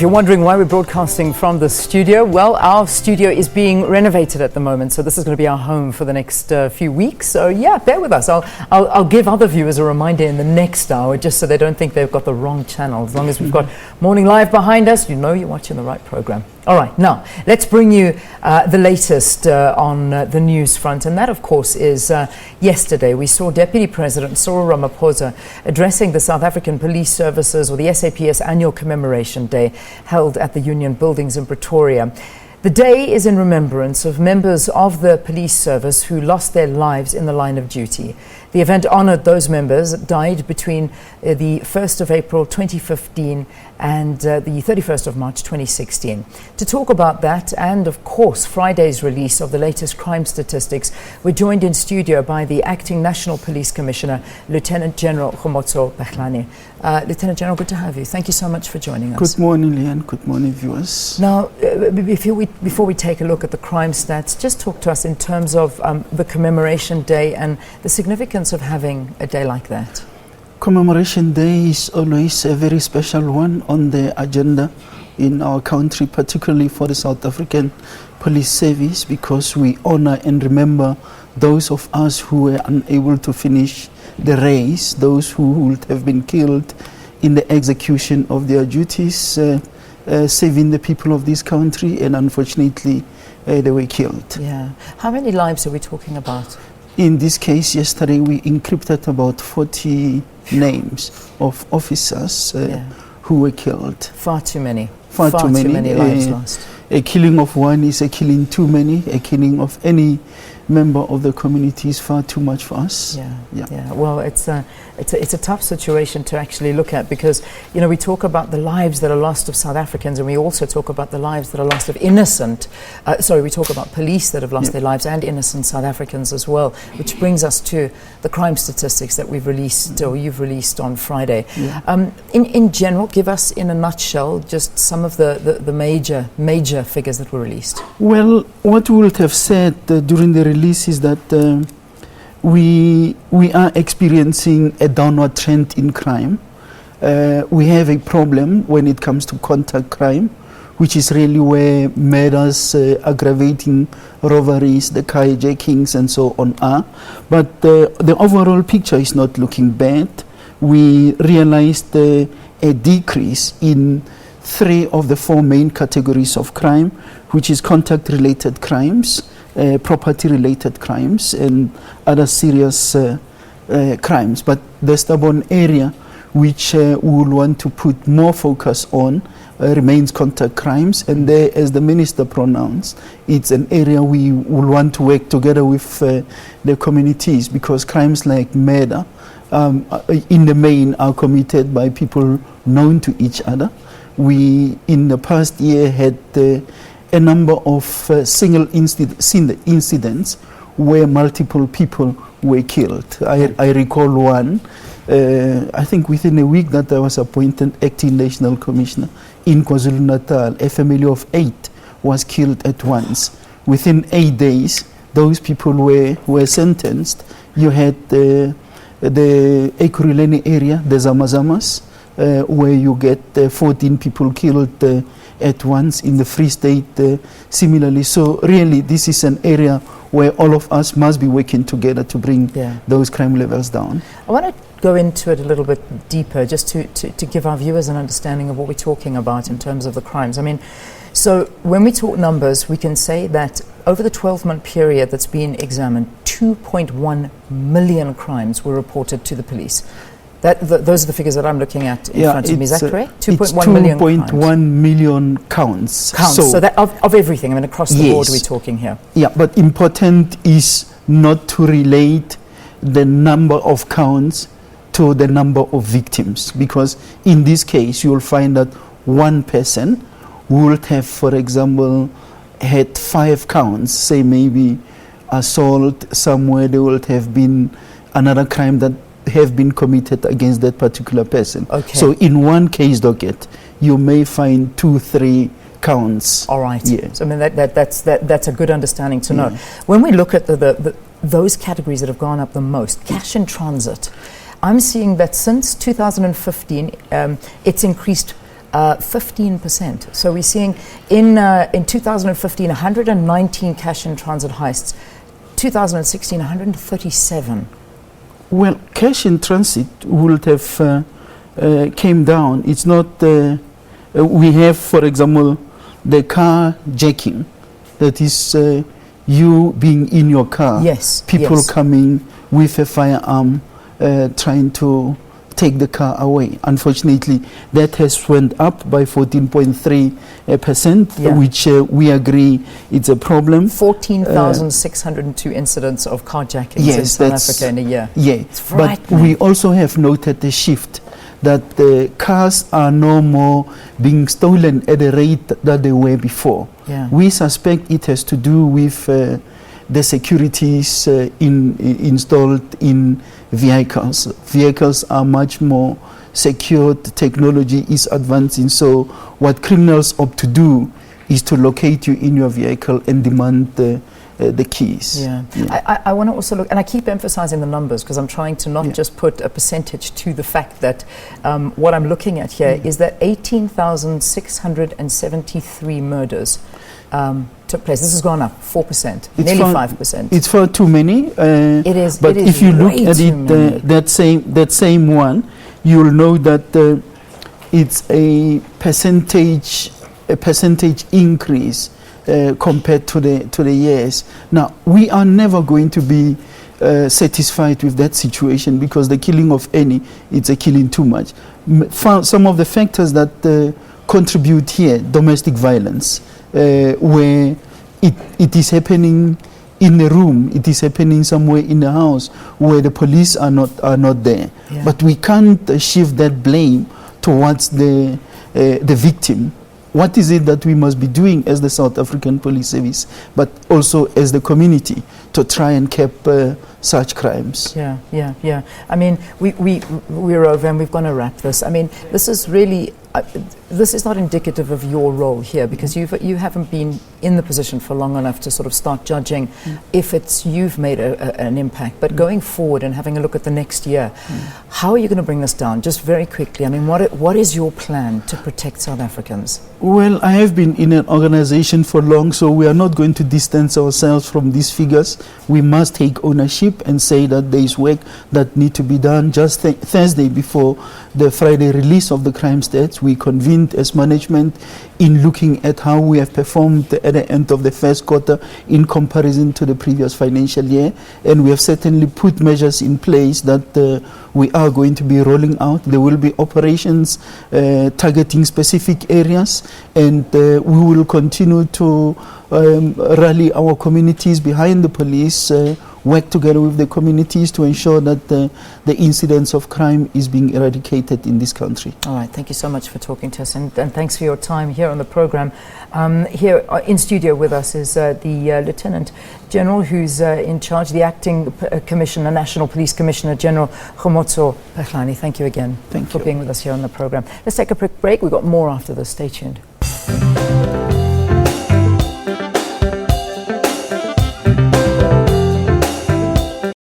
you're wondering why we're broadcasting from the studio, well, our studio is being renovated at the moment, so this is going to be our home for the next few weeks. So yeah, bear with us. I'll give other viewers a reminder in the next hour, just so they don't think they've got the wrong channel. As long as we've got Morning Live behind us, you know you're watching the right program. All right, now let's bring you the latest on the news front, and that, of course, is yesterday we saw Deputy President Cyril Ramaphosa addressing the South African Police Services, or the SAPS annual Commemoration Day, held at the Union Buildings in Pretoria. The day is in remembrance of members of the police service who lost their lives in the line of duty. The event honoured those members that died between the 1st of April 2015 and the 31st of March 2016. To talk about that and, of course, Friday's release of the latest crime statistics, we're joined in studio by the Acting National Police Commissioner, Lieutenant General Khomotso Phahlane. Lieutenant General, good to have you. Thank you so much for joining us. Good morning, Leanne. Good morning, viewers. Now, before we take a look at the crime stats, just talk to us in terms of the Commemoration Day and the significance of having a day like that. Commemoration Day is always a very special one on the agenda in our country, particularly for the South African Police Service, because we honor and remember those of us who were unable to finish the race, those who would have been killed in the execution of their duties, saving the people of this country, and unfortunately they were killed. Yeah. How many lives are we talking about? In this case, yesterday we encrypted about 40 names of officers who were killed. Far too many. Far too many lives lost. A killing of one is a killing too many. A killing of any member of the community is far too much for us. Yeah. Well, it's a tough situation to actually look at, because we talk about the lives that are lost of South Africans, and we also talk about the lives that are lost of we talk about police that have lost their lives and innocent South Africans as well, which brings us to the crime statistics that we've released, or you've released on Friday. In general, give us in a nutshell just some of the major figures that were released. Well, what we would have said during the release is that we are experiencing a downward trend in crime. We have a problem when it comes to contact crime, which is really where murders, aggravating robberies, the carjackings and so on are. But the overall picture is not looking bad. We realized a decrease in 3 of the 4 main categories of crime, which is contact-related crimes, property-related crimes, and other serious crimes. But the stubborn area which we will want to put more focus on remains contact crimes, and there, as the Minister pronounced, it's an area we will want to work together with the communities, because crimes like murder in the main are committed by people known to each other. We, in the past year, had a number of single incidents where multiple people were killed. I recall one, I think within a week that I was appointed Acting National Commissioner in KwaZulu-Natal, a family of 8 was killed at once. Within 8 days, those people were sentenced. You had the Ekurhuleni area, the Zamazamas, where you get 14 people killed at once. In the Free State, similarly. So really, this is an area where all of us must be working together to bring those crime levels down. I want to go into it a little bit deeper, just to give our viewers an understanding of what we're talking about in terms of the crimes. I mean, so when we talk numbers, we can say that over the 12-month period that's been examined, 2.1 million crimes were reported to the police. Those are the figures that I'm looking at in front of me. Is that correct? 2.1 million crimes. 2.1 million counts. So that of everything, I mean, across the board we're talking here. Yeah, but important is not to relate the number of counts to the number of victims, because in this case you'll find that one person would have, for example, had 5 counts, say maybe assault, somewhere there would have been another crime that have been committed against that particular person. Okay. So in one case docket, you may find 2-3 counts. All right. Yeah. So I mean that's a good understanding to know. When we look at those categories that have gone up the most, cash in transit, I'm seeing that since 2015, it's increased 15%. So we're seeing in 2015, 119 cash-in-transit heists. 2016, 137. Well, cash in transit would have came down. It's not. We have, for example, the car jacking. That is you being in your car. Yes. People coming with a firearm, trying to take the car away. Unfortunately, that has went up by 14.3%, which we agree it's a problem. 14,602 incidents of carjackings in South Africa in a year. Yeah, but we also have noted the shift that the cars are no more being stolen at the rate that they were before. Yeah. We suspect it has to do with the securities installed in vehicles. Vehicles are much more secured, technology is advancing, so what criminals opt to do is to locate you in your vehicle and demand the keys. Yeah. I want to also look, and I keep emphasizing the numbers because I'm trying to not just put a percentage to the fact that what I'm looking at here is that 18,673 murders took place. This has gone up 4%, nearly 5%. It's far too many. It is. But if you look at it, that same one, you'll know that it's a percentage increase compared to the years. Now, we are never going to be satisfied with that situation because the killing of any, it's a killing too much. Some of the factors that contribute here, domestic violence, where it is happening in a room, it is happening somewhere in the house where the police are not there. Yeah. But we can't shift that blame towards the victim. What is it that we must be doing as the South African Police Service, but also as the community, to try and cap such crimes? Yeah. I mean, we're over and we've got to wrap this. I mean, this is really, this is not indicative of your role here because you haven't been in the position for long enough to sort of start judging if you've made an impact. But going forward and having a look at the next year, how are you going to bring this down? Just very quickly, I mean, what is your plan to protect South Africans? Well, I have been in an organization for long, so we are not going to distance ourselves from these figures. We must take ownership and say that there is work that needs to be done. Just Thursday before the Friday release of the crime stats, we convened as management in looking at how we have performed at the end of the first quarter in comparison to the previous financial year, and we have certainly put measures in place that we are going to be rolling out. There will be operations targeting specific areas, and we will continue to rally our communities behind the police, work together with the communities to ensure that the incidence of crime is being eradicated in this country. All right, thank you so much for talking to us, and thanks for your time here on the program. Here in studio with us is the Lieutenant General who's in charge, the Acting Commissioner, National Police Commissioner General Khomotso Phahlane. Thank you again for being with us here on the program. Let's take a quick break. We've got more after this. Stay tuned.